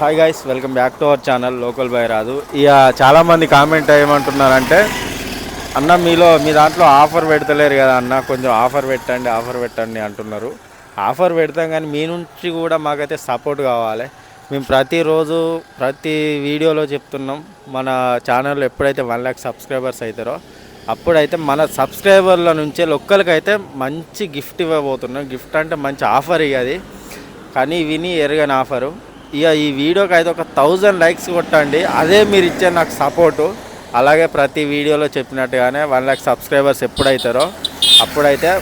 Hi guys, welcome back to our channel local by రాదు. ఇక చాలామంది కామెంట్ ఏమంటున్నారంటే, అన్న మీ దాంట్లో ఆఫర్ పెడతలేరు కదా అన్న, కొంచెం ఆఫర్ పెట్టండి అంటున్నారు. ఆఫర్ పెడతాం, కానీ మీ నుంచి కూడా మాకైతే సపోర్ట్ కావాలి. మేము ప్రతిరోజు ప్రతి వీడియోలో చెప్తున్నాం, మన ఛానల్లో ఎప్పుడైతే 1 లక్ష సబ్స్క్రైబర్స్ అవుతారో అప్పుడైతే మన సబ్స్క్రైబర్ల నుంచే ఒక్కరికైతే మంచి గిఫ్ట్ ఇవ్వబోతున్నాం. గిఫ్ట్ అంటే మంచి ఆఫర్ ఇక అది, కానీ విని ఎరగని ఆఫరు. ఇక ఈ వీడియోకి అయితే ఒక 1000 లైక్స్ కొట్టండి, అదే మీరు ఇచ్చే నాకు సపోర్టు. అలాగే ప్రతి వీడియోలో చెప్పినట్టుగానే 1 లక్ష సబ్స్క్రైబర్స్ ఎప్పుడైతారో అప్పుడైతే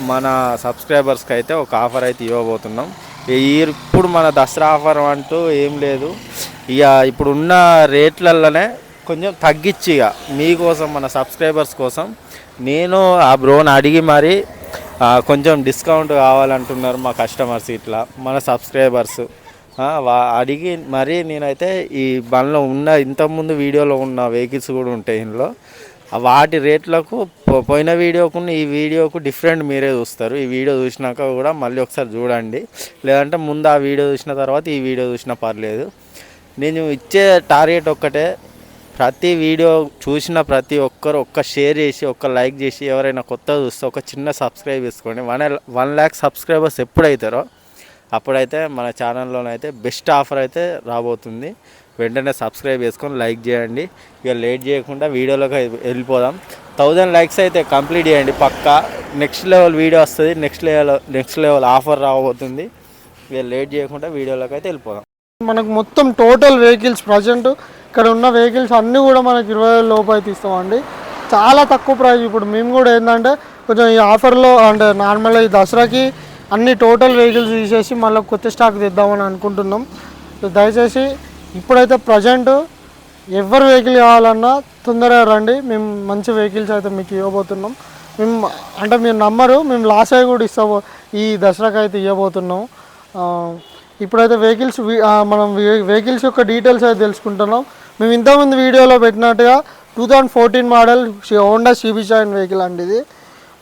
మన సబ్స్క్రైబర్స్కి అయితే ఒక ఆఫర్ అయితే ఇవ్వబోతున్నాం. ఇప్పుడు మన దసరా ఆఫర్ అంటూ ఏం లేదు, ఇక ఇప్పుడున్న రేట్లలోనే కొంచెం తగ్గించి ఇక మీకోసం, మన సబ్స్క్రైబర్స్ కోసం నేను ఆ బ్రోని అడిగి మరి కొంచెం డిస్కౌంట్ కావాలంటున్నారు మా కస్టమర్స్, ఇట్లా మన సబ్స్క్రైబర్స్ అడిగి మరి నేనైతే ఈ బండ్లో ఉన్న ఇంతకుముందు వీడియోలో ఉన్న వెహికల్స్ కూడా ఉంటాయి ఇందులో, వాటి రేట్లకు పోయిన వీడియోకు ఈ వీడియోకు డిఫరెంట్ మీరే చూస్తారు. ఈ వీడియో చూసినాక కూడా మళ్ళీ ఒకసారి చూడండి, లేదంటే ముందు ఆ వీడియో చూసిన తర్వాత ఈ వీడియో చూసినా పర్లేదు. నేను ఇచ్చే టార్గెట్ ఒక్కటే, ప్రతి వీడియో చూసిన ప్రతి ఒక్కరు ఒక్క షేర్ చేసి, ఒక్క లైక్ చేసి, ఎవరైనా కొత్త చూస్తే ఒక చిన్న సబ్స్క్రైబ్ చేసుకోండి. 1 లక్ష సబ్స్క్రైబర్స్ ఎప్పుడైతారో అప్పుడైతే మన ఛానల్లోనైతే బెస్ట్ ఆఫర్ అయితే రాబోతుంది. వెంటనే సబ్స్క్రైబ్ చేసుకొని లైక్ చేయండి. ఇక లేట్ చేయకుండా వీడియోలోకి వెళ్ళిపోదాం. 1000 లైక్స్ అయితే కంప్లీట్ చేయండి పక్కా. నెక్స్ట్ లెవెల్ వీడియో వస్తుంది, నెక్స్ట్ లెవెల్ ఆఫర్ రాబోతుంది. ఇక లేట్ చేయకుండా వీడియోలోకి అయితే వెళ్ళిపోదాం. మనకు మొత్తం టోటల్ వెహికల్స్ ప్రజెంట్ ఇక్కడ ఉన్న వెహికల్స్ అన్నీ కూడా మనకు 20,000 లోపు అయితే ఇస్తామండి. చాలా తక్కువ ప్రైస్. ఇప్పుడు మేము కూడా ఏంటంటే కొంచెం ఈ ఆఫర్లో అంటే నార్మల్గా ఈ దసరాకి అన్ని టోటల్ వెహికల్స్ తీసేసి మళ్ళీ కొత్త స్టాక్ తెద్దామని అనుకుంటున్నాం. దయచేసి ఇప్పుడైతే ప్రజెంట్ ఎవరు వెహికల్ కావాలన్నా తొందరగా రండి, మేము మంచి వెహికల్స్ అయితే మీకు ఇవ్వబోతున్నాం. మేము అంటే మీరు నమ్మరు, మేము లాస్ అయ్యి కూడా ఈ దసరాకి అయితే ఇవ్వబోతున్నాం. ఇప్పుడైతే మనం వెహికల్స్ యొక్క డీటెయిల్స్ అయితే తెలుసుకుంటున్నాం. మేము ఇంతకుముందు వీడియోలో పెట్టినట్టుగా 2014 model Honda CB Shine vehicle అండి. ఇది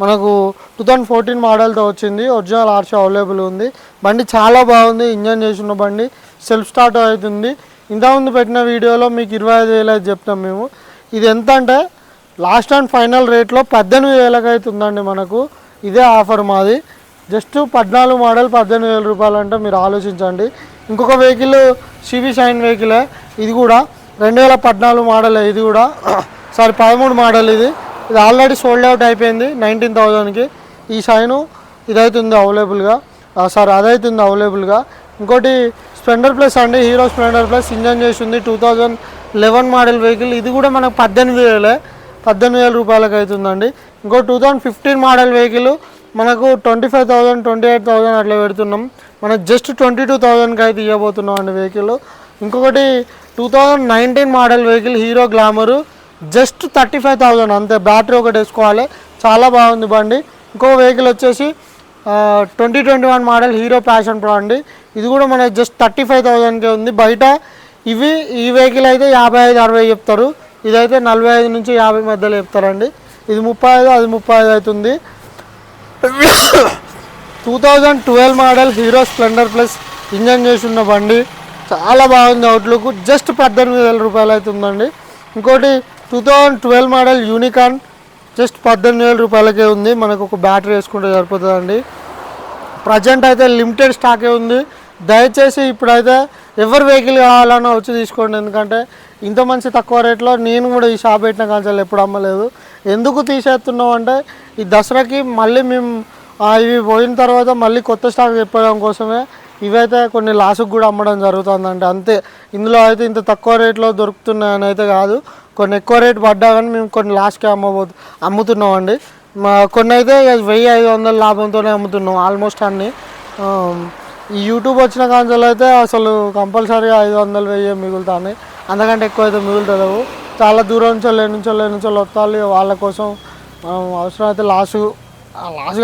మనకు 2014 మోడల్తో వచ్చింది. ఒరిజినల్ ఆర్సీ అవైలబుల్ ఉంది. బండి చాలా బాగుంది, ఇంజన్ చేసిన బండి, సెల్ఫ్ స్టార్ట్ అవుతుంది. ఇంతకుముందు పెట్టిన వీడియోలో మీకు 25,000 అయితే చెప్తాం మేము. ఇది ఎంత అంటే లాస్ట్ అండ్ ఫైనల్ రేట్లో 18,000 అయితే ఉందండి మనకు. ఇదే ఆఫర్ మాది. జస్ట్ 14 మోడల్ 18,000 రూపాయలు అంటే మీరు ఆలోచించండి. ఇంకొక వెహికల్ సిబి షైన్ వెహికలే, ఇది కూడా 2014 మోడల్. ఇది కూడా 13 మోడల్. ఇది ఆల్రెడీ సోల్డ్ అవుట్ అయిపోయింది 19,000కి. ఈ షైను ఇదైతే ఉంది అవైలబుల్గా, అదైతే ఉంది అవైలబుల్గా. ఇంకోటి స్ప్లెండర్ ప్లస్ అండి, హీరో స్ప్లెండర్ ప్లస్, ఇంజన్ చేసి ఉంది. 2011 మోడల్ వెహికల్. ఇది కూడా మనకు 18,000 రూపాయలకి అవుతుందండి. ఇంకో 2015 మోడల్ వెహికల్ మనకు 25,000 28,000 అట్లా పెడుతున్నాం. మనకు జస్ట్ 22,000కి అయితే ఇవ్వబోతున్నాం అండి వెహికల్. ఇంకొకటి 2019 model vehicle hero glamour, just 35,000 అంతే. బ్యాటరీ ఒకటి వేసుకోవాలి, చాలా బాగుంది బండి. ఇంకో వెహికల్ వచ్చేసి 2021 మోడల్ హీరో ప్యాషన్ ప్రో అండి. ఇది కూడా మనకి జస్ట్ 35,000కే ఉంది. బయట ఈ వెహికల్ అయితే 55-60 చెప్తారు, ఇదైతే 45 నుంచి 50 మధ్యలో చెప్తారండి. ఇది 35, అది 35 అవుతుంది. 2012 model hero Splendor plus, engine చేసి ఉన్న బండి, చాలా బాగుంది అవుట్లుక్. జస్ట్ 18,000 రూపాయలు అవుతుందండి. ఇంకోటి 2012 మోడల్ యూనికాన్, జస్ట్ 18,000 రూపాయలకే ఉంది. మనకు ఒక బ్యాటరీ వేసుకుంటే సరిపోతుందండి. ప్రజెంట్ అయితే లిమిటెడ్ స్టాకే ఉంది. దయచేసి ఇప్పుడైతే ఎవరు వెహికల్ కావాలన్నా వచ్చి తీసుకోండి. ఎందుకంటే ఇంత మంచి తక్కువ రేట్లో నేను కూడా ఈ షాప్ పెట్టిన కాన్సల్ ఎప్పుడు అమ్మలేదు. ఎందుకు తీసేస్తున్నాం అంటే ఈ దసరాకి మళ్ళీ మేము ఇవి పోయిన తర్వాత మళ్ళీ కొత్త స్టాక్ చెప్పడం కోసమే ఇవైతే కొన్ని లాసుకు కూడా అమ్మడం జరుగుతుందండి, అంతే. ఇందులో అయితే ఇంత తక్కువ రేట్లో దొరుకుతున్నాయని అయితే కాదు, కొన్ని ఎక్కువ రేటు పడ్డా కానీ మేము కొన్ని లాస్ట్కే అమ్ముతున్నామండి. కొన్ని అయితే 1,500 లాభంతోనే అమ్ముతున్నాం ఆల్మోస్ట్ అన్నీ. ఈ యూట్యూబ్ వచ్చిన కాన్సల్ అయితే అసలు కంపల్సరీగా 500 1000 మిగులుతాయి, అంతకంటే ఎక్కువ అయితే మిగులుతుందవు. చాలా దూరం నుంచి వస్తాలి, వాళ్ళ కోసం అవసరమైతే లాస్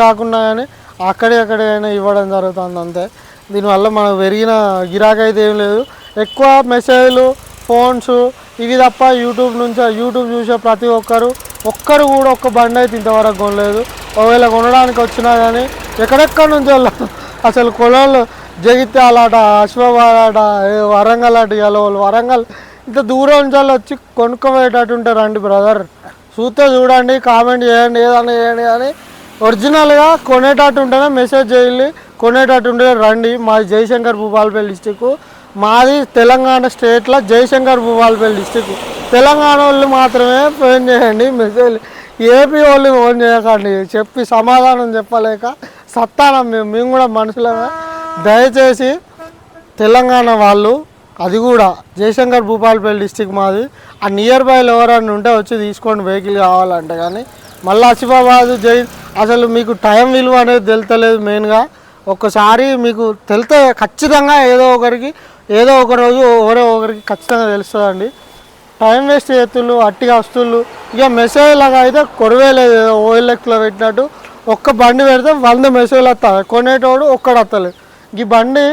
కాకుండా కానీ అక్కడైనా ఇవ్వడం జరుగుతుంది, అంతే. దీనివల్ల మనకు పెరిగిన గిరాకీ అయితే ఏం లేదు. ఎక్కువ మెసేజ్లు, ఫోన్స్ ఇవి తప్ప యూట్యూబ్ చూసే ప్రతి ఒక్కరు కూడా ఒక్క బండి అయితే ఇంతవరకు కొనలేదు. ఒకవేళ కొనడానికి వచ్చినా కానీ ఎక్కడెక్కడ నుంచి అసలు జగిత్యాల అట, అశ్వాబాద్ అట, వరంగల్ అట, ఇవాళ వాళ్ళు వరంగల్ ఇంత దూరం నుంచి వాళ్ళు వచ్చి కొనుక్కోబోయేటట్టు ఉంటారండి బ్రదర్. చూస్తే చూడండి, కామెంట్ చేయండి, ఏదైనా చేయండి, కానీ ఒరిజినల్గా కొనేటట్టు ఉంటేనే మెసేజ్ చేయాలి, కొనేటట్టు ఉంటే రండి. మాది జయశంకర్ భూపాలపల్లి డిస్టిక్, మాది తెలంగాణ స్టేట్లో జయశంకర్ భూపాలపల్లి డిస్టిక్. తెలంగాణ వాళ్ళు మాత్రమే ఫోన్ చేయండి, మెసేజ్. ఏపీ వాళ్ళు ఫోన్ చేయకండి, చెప్పి సమాధానం చెప్పలేక సత్తానం మేము కూడా మనుషులమే. దయచేసి తెలంగాణ వాళ్ళు, అది కూడా జయశంకర్ భూపాలపల్లి డిస్టిక్ మాది, ఆ నియర్ బైలో ఎవరన్నా ఉంటే వచ్చి తీసుకోండి వెహికల్ కావాలంటే. కానీ మళ్ళీ ఆసిఫాబాద్ అసలు మీకు టైం విలువ అనేది తెలుతలేదు. మెయిన్గా ఒక్కసారి మీకు తెలితే ఖచ్చితంగా ఏదో ఒక రోజు ఎవరో ఒకరికి ఖచ్చితంగా తెలుస్తుందండి. టైం వేస్ట్ చేతులు అట్టిగా వస్తువులు ఇక మెసేజ్ లాగా అయితే కొరవేలేదు. ఏదో ఓఎల్ఎక్స్లో పెట్టినట్టు ఒక్క బండి పెడితే 100 మెసేజ్లు వస్తాయి, కొనేటోడు ఒక్కడు వస్తలేదు. ఈ బండి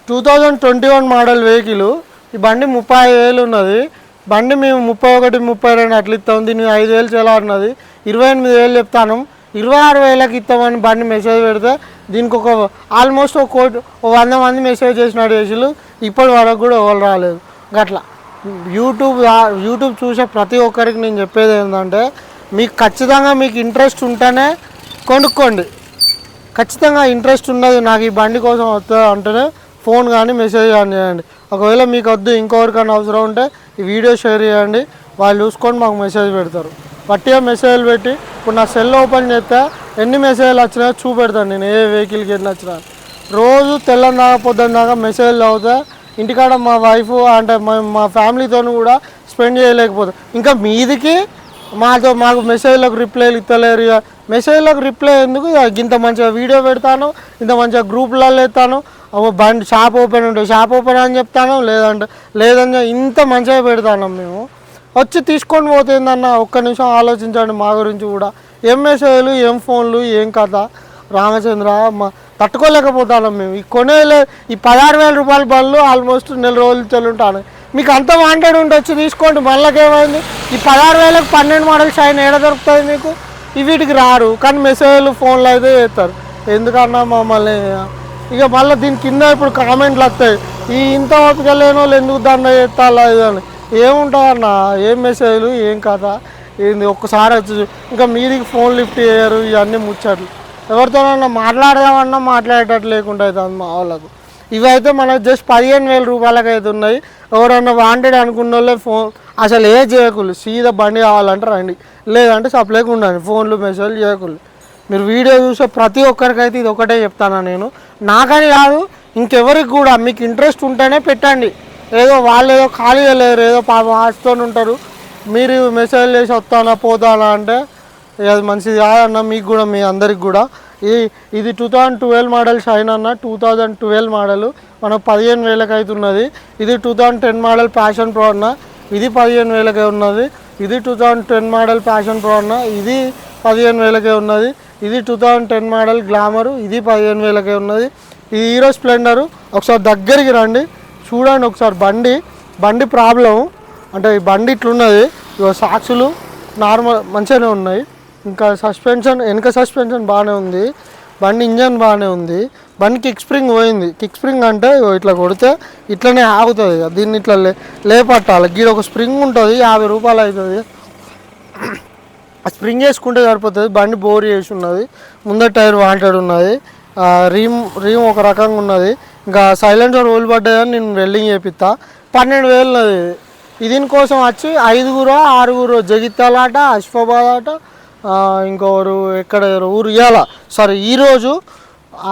2021 మోడల్ వెహికల్, ఈ బండి 35,000 ఉన్నది. బండి మేము 31, 32 అట్లా ఇస్తాం. దీనికి 5,000 చాలా ఉన్నది, 28,000 చెప్తాను. 26,000కి ఇస్తామని బండి మెసేజ్ పెడితే దీనికి ఒక ఆల్మోస్ట్ 100 మంది మెసేజ్ చేసినట్టు చేసిళ్ళు. ఇప్పటి వరకు కూడా ఎవరు రాలేదు. గట్లా యూట్యూబ్ చూసే ప్రతి ఒక్కరికి నేను చెప్పేది ఏంటంటే, మీకు ఖచ్చితంగా మీకు ఇంట్రెస్ట్ ఉంటేనే కొనుక్కోండి. ఖచ్చితంగా ఇంట్రెస్ట్ ఉన్నది నాకు ఈ బండి కోసం వస్తుంది అంటేనే ఫోన్ కానీ మెసేజ్ కానీ చేయండి. ఒకవేళ మీకు వద్దు, ఇంకొకరికైనా అవసరం ఉంటే ఈ వీడియో షేర్ చేయండి, వాళ్ళు చూసుకొని మాకు మెసేజ్ పెడతారు. పట్టిగా మెసేజ్లు పెట్టి ఇప్పుడు నా సెల్ ఓపెన్ చేస్తే ఎన్ని మెసేజ్లు వచ్చినాయో చూపెడతాను నేను, ఏ వెహికల్కి ఎన్ని వచ్చినా. రోజు తెల్లని దాకా పొద్దున్న దాకా మెసేజ్లు అవుతా ఇంటికాడ మా వైఫ్ అంటే మా ఫ్యామిలీతో కూడా స్పెండ్ చేయలేకపోతాం. ఇంకా మీదికి మాకు మెసేజ్లకు రిప్లైలు ఇస్తలేరు. ఇక మెసేజ్లకు రిప్లై ఎందుకు, ఇంత మంచిగా వీడియో పెడతాను, ఇంత మంచిగా గ్రూపులలో ఎత్తాను, బండి షాప్ ఓపెన్ ఉంటే షాప్ ఓపెన్ అని చెప్తాను, లేదని ఇంత మంచిగా పెడతాను. మేము వచ్చి తీసుకొని పోతుందన్న ఒక్క నిమిషం ఆలోచించండి మా గురించి కూడా. ఏం మెసేజ్లు, ఏం ఫోన్లు, ఏం కథ రామచంద్ర, తట్టుకోలేకపోతాను మేము. ఈ కొనేలే ఈ 16,000 రూపాయల బండ్లు ఆల్మోస్ట్ నెల రోజులు చెల్లుంటాను. మీకు అంత వాంటెడ్ ఉంటే వచ్చి తీసుకోండి. మళ్ళకేమైంది, ఈ 16,000కి 12 మోడల్ షైన్ ఏడ దొరుకుతుంది మీకు? వీటికి రారు, కానీ మెసేజ్లు ఫోన్లు అయితే చేస్తారు. ఎందుకన్నా మమ్మల్ని ఇక మళ్ళీ దీని కింద ఇప్పుడు కామెంట్లు వస్తాయి, ఈ ఇంత ఓపిక లేని వాళ్ళు ఎందుకు దండ చేస్తాలా ఇదని. ఏముంటుందన్న, ఏం మెసేజ్లు, ఏం కథ ఏంది, ఒక్కసారి వచ్చి ఇంకా మీదికి ఫోన్ లిఫ్ట్ చేయరు. ఇవన్నీ ముచ్చట్లు, ఎవరితోనన్నా మాట్లాడదామన్నా మాట్లాడేటట్టు లేకుండా అవుతుంది మా వాళ్ళకు. ఇవైతే మనకు జస్ట్ 15,000 రూపాయలకి అయితే ఉన్నాయి. ఎవరన్నా వాంటెడ్ అనుకున్న వాళ్ళే ఫోన్ అసలు ఏ చేయకులు, సీదా బండి కావాలంటే రండి, లేదంటే సప్లైకి ఉండండి, ఫోన్లు మెసేజ్లు చేయకులు. మీరు వీడియో చూసే ప్రతి ఒక్కరికైతే ఇది ఒకటే చెప్తాను నేను, నాకని కాదు ఇంకెవరికి కూడా. మీకు ఇంట్రెస్ట్ ఉంటేనే పెట్టండి. ఏదో వాళ్ళు ఏదో ఖాళీగా లేరు, ఏదో పాపం ఆశతో ఉంటారు, మీరు మెసేజ్ చేసి వస్తానా పోతానా అంటే అది మంచిది కాదన్న మీకు కూడా, మీ అందరికి కూడా. ఇది 2012 మోడల్ షైన్ అన్న, 2012 మోడల్ మనకు 15,000కి అవుతున్నది. ఇది 2010 మోడల్ ప్యాషన్ ప్రో అన్న, ఇది 15,000కే ఉన్నది. ఇది 2010 మోడల్ ప్యాషన్ ప్రో అన్న, ఇది 15,000కే ఉన్నది. ఇది 2010 మోడల్ గ్లామరు, ఇది 15,000కే ఉన్నది. ఇది హీరో స్ప్లెండరు. ఒకసారి దగ్గరికి రండి చూడండి ఒకసారి బండి ప్రాబ్లం అంటే ఈ బండి ఇట్లున్నది. సాక్సులు నార్మల్ మంచిగానే ఉన్నాయి. ఇంకా సస్పెన్షన్, వెనక సస్పెన్షన్ బాగానే ఉంది. బండి ఇంజన్ బాగానే ఉంది. బండి కిక్ స్ప్రింగ్ పోయింది. కిక్ స్ప్రింగ్ అంటే ఇట్లా కొడితే ఇట్లనే ఆగుతుంది. దీన్ని ఇట్లా లేపట్టాలి. గీడ ఒక స్ప్రింగ్ ఉంటుంది, 50 రూపాయలు అవుతుంది. ఆ స్ప్రింగ్ వేసుకుంటే సరిపోతుంది. బండి బోర్ చేసి ఉన్నది. ముందర టైర్ వాంటెడ్ ఉన్నది. రీమ్ ఒక రకంగా ఉన్నది. ఇంకా సైలెన్సర్ రోల్ పడ్డాయని నేను వెల్డింగ్ చేపిస్తా. 12,000 ఉన్నది. దీనికోసం వచ్చి 5-6 జగిత్యాల ఆట, అశ్వాబాద్ ఆట, ఇంకొకరు ఎక్కడ ఊరు ఇవ్వాల సారీ ఈరోజు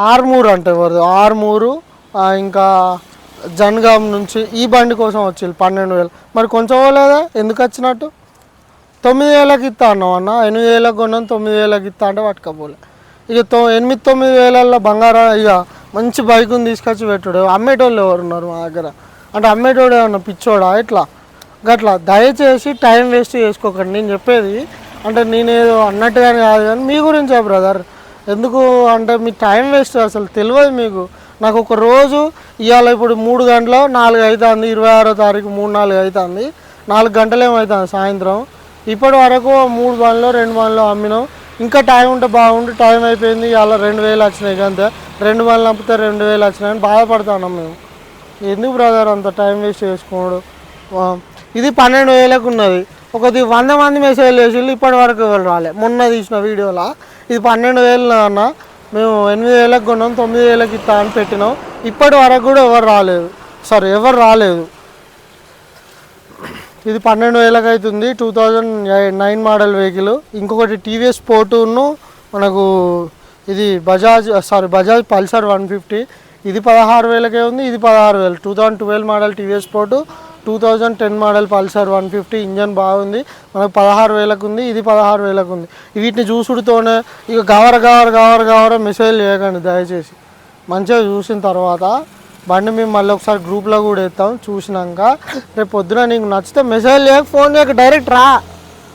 ఆర్మూరు అంటే ఎవరు ఆర్మూరు, ఇంకా జన్గాం నుంచి ఈ బండి కోసం వచ్చి 12,000. మరి కొంచెం లేదా ఎందుకు వచ్చినట్టు? 9,000కి ఇస్తా అన్నాం అన్న, 8,000కి కొన్నాను, 9,000కి ఇస్తా అంటే పట్టుకపోలే. ఇక 8-9,000 బంగారం ఇక మంచి బైకుని తీసుకొచ్చి పెట్టుడు. అమ్మేటోళ్ళు ఎవరు ఉన్నారు మా దగ్గర అంటే? అమ్మేటోడు ఏమన్నా పిచ్చోడా ఇట్లా గట్లా? దయచేసి టైం వేస్ట్ చేసుకోకండి. నేను చెప్పేది అంటే నేనేదో అన్నట్టుగానే కాదు, కానీ మీ గురించే బ్రదర్. ఎందుకు అంటే మీ టైం వేస్ట్ అసలు తెలియదు మీకు. నాకు ఒక రోజు ఇవాళ ఇప్పుడు 3 గంటలు 4 అవుతుంది, 26వ తారీఖు 3-4 అవుతుంది, 4 గంటలు ఏమవుతుంది సాయంత్రం. ఇప్పటి వరకు 3 బండ్లు 2 బండ్లు అమ్మినాం. ఇంకా టైం ఉంటే బాగుండు, టైం అయిపోయింది, అలా 2000 వచ్చినాయి అంతే, 2000 పంపితే 2000 వచ్చినాయని బాధపడుతున్నాం మేము. ఎందుకు బ్రదర్ అంత టైం వేస్ట్ చేసుకోడు. ఇది 12,000కు ఉన్నది, ఒకది 100 మంది మెసేజ్ చేసి ఇప్పటి వరకు ఎవరు రాలే. మొన్న తీసిన వీడియోలో ఇది 12,000 అన్న, మేము 8,000కి కొన్నాం, 9,000కి ఇస్తా అని పెట్టినాం, ఇప్పటి వరకు కూడా ఎవరు రాలేదు. ఇది 12,000కి అవుతుంది, 2009 మోడల్ వెహికల్. ఇంకొకటి టీవీఎస్ స్పోర్టును మనకు ఇది బజాజ్ పల్సర్ 150, ఇది 16,000కే ఉంది, ఇది 16,000. 2012 model TVS sport, 2010 model Pulsar 150, engine బాగుంది, మనకు 16,000కు ఉంది, ఇది 16,000కు ఉంది. వీటిని చూసుడుతోనే ఇక గవర మెసేజ్ చేయకండి దయచేసి. మంచిగా చూసిన తర్వాత బండి మేము మళ్ళీ ఒకసారి గ్రూప్లో కూడా వేస్తాం. చూసినాక రేపు పొద్దున నీకు నచ్చితే మెసేజ్ చేయక, ఫోన్ చేయక, డైరెక్ట్ రా,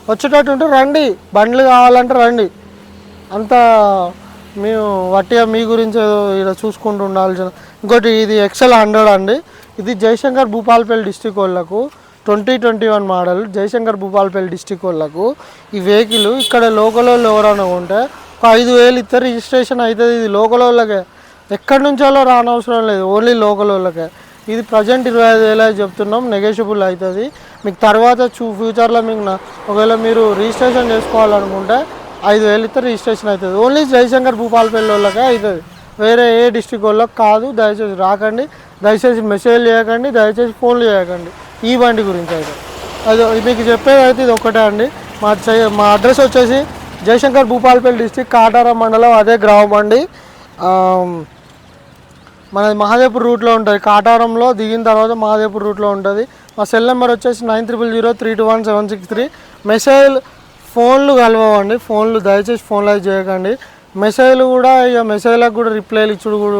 వచ్చేటట్టు ఉంటే రండి, బండ్లు కావాలంటే రండి. అంత మేము వట్టిగా మీ గురించి ఇలా చూసుకుంటూ ఉండాల్సిన. ఇంకోటి ఇది XL 100 అండి, ఇది జయశంకర్ భూపాలపల్లి డిస్టిక్ వాళ్ళకు 2021 మోడల్, జయశంకర్ భూపాలపల్లి డిస్టిక్ వాళ్ళకు ఈ వెహికల్. ఇక్కడ లోకల్ వాళ్ళు ఎవరైనా ఉంటే ఒక 5,000 ఇస్తే రిజిస్ట్రేషన్ అవుతుంది. ఇది లోకల్ వాళ్ళకే, ఎక్కడి నుంచో రానవసరం లేదు, ఓన్లీ లోకల్ వాళ్ళకే. ఇది ప్రజెంట్ 25,000 చెప్తున్నాం, నెగోషియబుల్ అవుతుంది మీకు. తర్వాత ఫ్యూచర్లో మీకు ఒకవేళ మీరు రిజిస్ట్రేషన్ చేసుకోవాలనుకుంటే 5,000 ఇస్తే రిజిస్ట్రేషన్ అవుతుంది. ఓన్లీ జయశంకర్ భూపాలపల్లి వాళ్ళకే అవుతుంది, వేరే ఏ డిస్టిక్ వాళ్ళకి కాదు. దయచేసి రాకండి, దయచేసి మెసేజ్ చేయకండి, దయచేసి ఫోన్లు చేయకండి ఈ బండి గురించి అయితే. అది మీకు చెప్పేది అయితే ఇది ఒక్కటే అండి. మా అడ్రస్ వచ్చేసి జయశంకర్ భూపాలపల్లి డిస్టిక్, కాటారం మండలం, అదే గ్రామం అండి. మనది మహాదేవ్పూర్ రూట్లో ఉంటుంది, కాటారంలో దిగిన తర్వాత మహాదేవ్పూర్ రూట్లో ఉంటుంది. మా సెల్ నెంబర్ వచ్చేసి 90000321 మెసేజ్ ఫోన్లు కలవండి, ఫోన్లు దయచేసి ఫోన్లు అయితే చేయకండి. మెసేజ్లు కూడా ఇక మెసేజ్లకు కూడా రిప్లైలు ఇచ్చుడు కూడా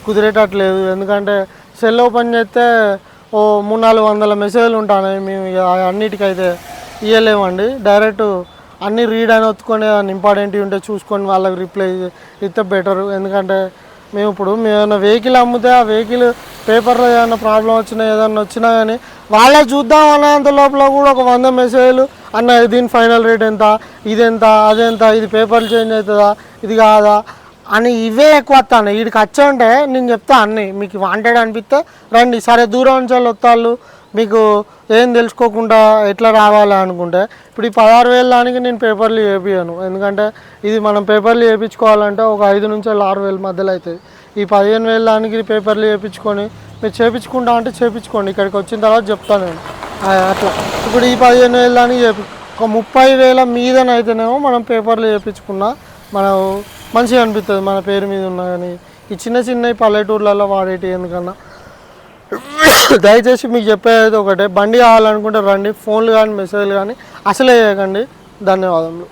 కుదిరేటట్లేదు. ఎందుకంటే సెల్ ఓపెన్ చేస్తే ఓ 300-400 మెసేజ్లు ఉంటాయి, మేము ఇక అన్నిటికైతే ఇవ్వలేమండి. డైరెక్ట్ అన్నీ రీడ్ అని ఒత్తుకొని ఇంపార్టెంట్వి ఉంటే చూసుకొని వాళ్ళకి రిప్లై ఇస్తే బెటరు. ఎందుకంటే మేము ఏమైనా వెహికల్ అమ్మితే ఆ వెహికల్ పేపర్లో ఏమైనా ప్రాబ్లం వచ్చినా ఏదన్నా వచ్చినా కానీ వాళ్ళే చూద్దాం అనేంత లోపల కూడా ఒక 100 మెసేజ్లు, అన్న దీని ఫైనల్ రేట్ ఎంత, ఇదెంత, అదెంత, ఇది పేపర్లు చేంజ్ అవుతుందా, ఇది కాదా అని ఇవే ఎక్కువ వస్తాను. వీడికి వచ్చా అంటే నేను చెప్తా అన్నీ, మీకు వాంటెడ్ అనిపిస్తే రండి. సరే దూరం నుంచి వాళ్ళు వస్తాళ్ళు, మీకు ఏం తెలుసుకోకుండా ఎట్లా రావాలి అనుకుంటే ఇప్పుడు ఈ 16,000 దానికి నేను పేపర్లు వేపియను. ఎందుకంటే ఇది మనం పేపర్లు వేయించుకోవాలంటే ఒక 5,000 నుంచి 6,000 మధ్యలో అవుతుంది. ఈ 15,000 దానికి పేపర్లు వేయించుకొని మీరు చేయించుకుంటా అంటే చేయించుకోండి, ఇక్కడికి వచ్చిన తర్వాత చెప్తాను నేను అట్లా. ఇప్పుడు ఈ 15,000 దానికి ఒక 30,000 మీదనైతేనేమో మనం పేపర్లు వేయించుకున్నా మనం మంచిగా అనిపిస్తుంది, మన పేరు మీద ఉన్నా. కానీ ఈ చిన్న పల్లెటూర్లలో వాడేటి ఎందుకన్నా దయచేసి మీకు చెప్పేది ఒకటే, బండి కావాలనుకుంటే రండి, ఫోన్లు కానీ మెసేజ్లు కానీ అసలే చేయకండి. ధన్యవాదములు.